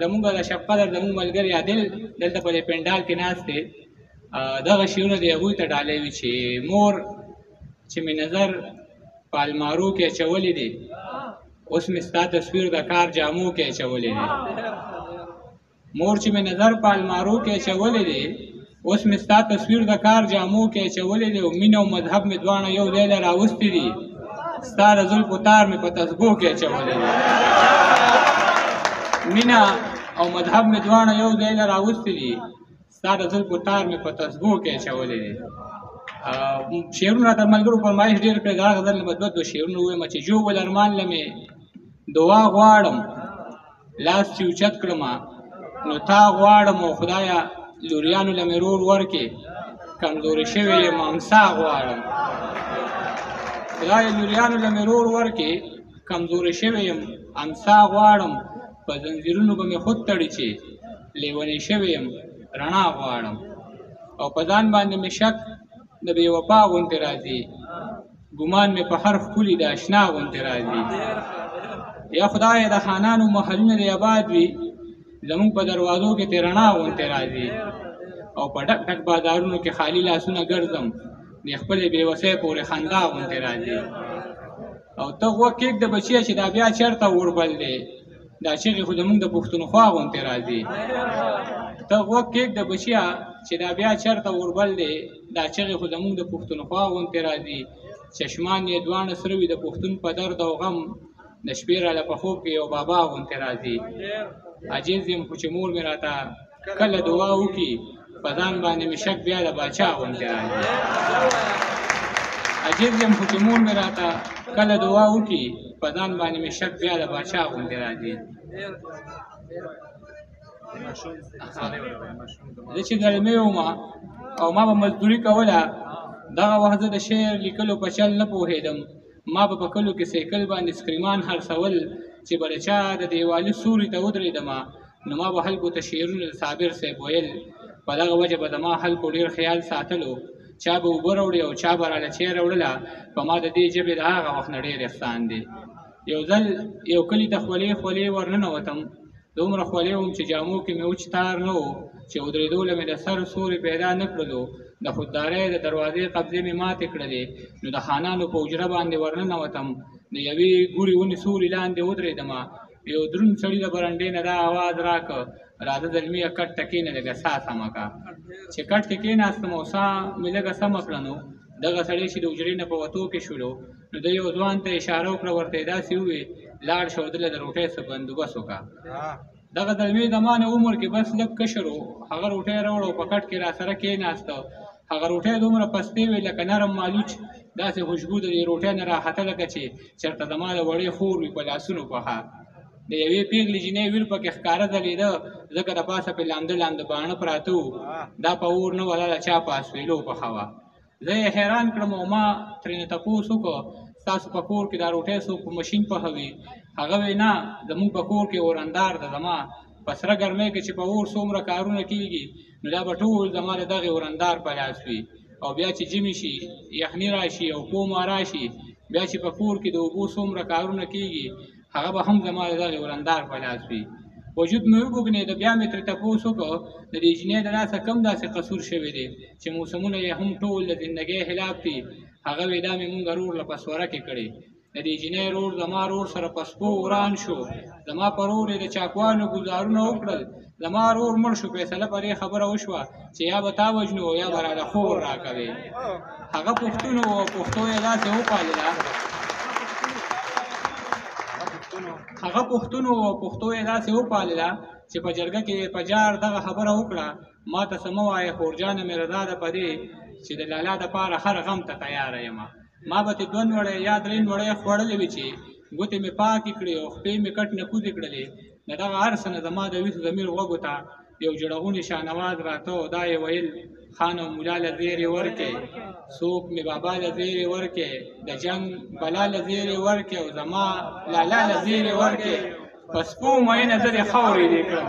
زمونږ د شفقدر زمونږ ملګری عادل دلته په دې پنډال کې ناست دی. دغه شعرونه د هغوی ته ډالۍ وي چې مور چې مې نظر په المارو کې اچولی دی، اوس مې ستا تصویر د کار جامو کې اچولی دی. مور چې مې نظر په المارو کې اچولی دی، اوس مې ستا تصویر د کار جامو کې اچولی دی. او مینه او مذهب مې دواړه یو ځای له راوستي دي، ستا د زلفو تار مې په تسبو کې اچولی دی. مینه او مذهب مې دواړه یو ځای له راوستي دي، ستا د زلفو تار مې په تسبو کې اچولی دی. شعرونه راته ملګرو فرمایش ډېر کړی، د هغه غزل نه به دوه شعرونه ووایم چې ژوبل ارمان له مې دعا غواړم، لاس چې اوچت کړمه نو تا غواړم. او خدایه لوریانو له مې رور ورکې، کمزورې شوې یم امسا غواړم. خدایه لوریانو له مې رور ورکې، کمزورې شوې یم امسا غواړم. په زنځیرونو به مې خود تړي چې لیونی شوې یم رڼا غواړم. او په ځان باندې مې شک د بې وفا غوندې راځي، ګمان مې په هر ښکلي د اشنا غوندې راځي. یا خدایه د خانانو محلونه دې آباد وي، زمونږ په دروازو کې تې رڼا غوندې راځي. او په ډک ډک بازارونو کې خالي لاسونه ګرځم، د خپلې بې وسۍ پورې خندا غوندې راځي. او ته غوږ کېږده بچیه چې دا بیا چېرته اوربل دی، دا چغې خو زمونږ د پښتونخوا غوندې راځي. ته غوږ کېږده بچیه چې دا بیا چېرته اوربل دی، دا چغې خو زمونږ د پښتونخوا غوندې راځي. چشمان یې دواړه سره وي د پښتون په درد او غم، د شپې راله په خوب کې یو بابا غوندې راځي. عاجز یم خو چې مور مې راته کله دعا وکړي، په ځان باندې مې شک بیا د باچا غوندې راځي. عاجز یم خو چې مور مې راته کله دعا وکړي، په ځان باندې مې شک بیا د باچا غوندې راځي. زه چې ګرمې وم او ما به مزدوري کوله، دغه وخت زه د شعر لیکلو په چل نه پوهېدم. ما به په کلو کې سیکل باندې سکریمان خرڅول چې به د چا د دیوالي سوري ته ودرېدمه، نو ما به خلکو ته شعرونه د صابر صاحب ویل. په دغه وجه به زما خلکو ډېر خیال ساتلو، چا به اوبه راوړې او چا به راله چای راوړله. په ما د دې ژبې د هغه وخت نه ډېر احسان دی. یو ځل یو کلي ته خولې خولې ورننوتم، دومره خولې وم چې جامو کې مې وچ تار نه و، چې ودرېدو له مې د سر سوري پیدا نه کړلو. د خوددارۍ د دروازې قبضې مې ماتې کړلې، نو د خانانو په حجره باندې ورننوتم، د یوې ګورې ونې سوري لاندې ودرېدمه. یو دروند سړي د برنډې نه دا اواز راکړه، راځه زلمیه کټ ته کښېنه لږه ساه سمه کړه. چې کټ کې کښېناستم او ساه مې لږه سمه کړه، نو دغه سړی چې د حجرې نه په وتو کې شولو، نو د یو ځوان ته اشاره وکړه، ورته یې داسې وویې لاړ شه او دله د روټۍ څه بندوبست وکړه. دغه زلمي زما نه عمر کې بس لږ کشر و، هغه روټۍ راوړه او په کټ کې راسره کښېناسته. هغه روټۍ دومره پستې وې لکه نرم مالوچ، داسې خوشبو د دې روټۍ نه راحته لکه چې چېرته زما د وړې خور وي په لاسونو پخه. د یوې پېغلې جینۍ ویر پکې ښکاره ځلېده، ځکه د پاسه پې لامده لامده باڼه پراته وو. دا په اور نه وه، دا د چا په اسوېلو پخه وه. زه یې حیران کړم او ما ترېنه تپوس وکړه، ستاسو په کور کې دا روټۍ څوک په مشین پخوي؟ هغه وی نه، زمونږ په کور کې اورندار ده. زما په سره ګرمۍ کې چې په اور څومره کارونه کېږي، نو دا به ټول زما د دغې اورندار په لاس وي. او بیا چې ژمي شي، یخني راشي او پومه راشي، بیا چې په کور کې د اوبو څومره کارونه کېږي، هغه به هم زما د دغې اورندار په لاس وي. وجود مې وګوګنېده، بیا مې ترې تپوس وکړه د دې جینۍ د لاسه کوم داسې قصور شوی دی چې موسمونه یې هم ټول د زندګۍ خلاف دي. هغه وی دا مې مونږ رور له په سوره کې کړې. د دې جینۍ رور زما رور سره په سپو وران شو، زما په رور یې د چاکوانو ګزارونه وکړل. زما رور مړ شو، فیصله په دې خبره وشوه چې یا به تا وژنو او یا به راله خور راکوې. هغه پښتون و او پښتو یې داسې وپالله، هغه پښتون و او پښتو یې داسې وپالله چې په جرګه کې په جار دغه خبره وکړه، ما ته څه مه وایه خورجانه مې رضا ده په دې چې د لالا دپاره هر غم ته تیاره یمه. ما به تې 2 نوړی یا 3 نوړی خوړلې وي چې ګوتې مې پاکې کړې او خپې مې کټ نه کوزې کړلې. د دغه هر څه نه زما د ویښ ضمیر غوږو ته یو جړغونې شاهنواز راته او دا یې ویل خان او مولا له زیرې ورکې، څوک مې بابا له زیرې ورکې، د جنګ بلا له زیرې ورکې او زما لالا له زیرې ورکې، په سپو مینه زه دې خاورې دې کړم.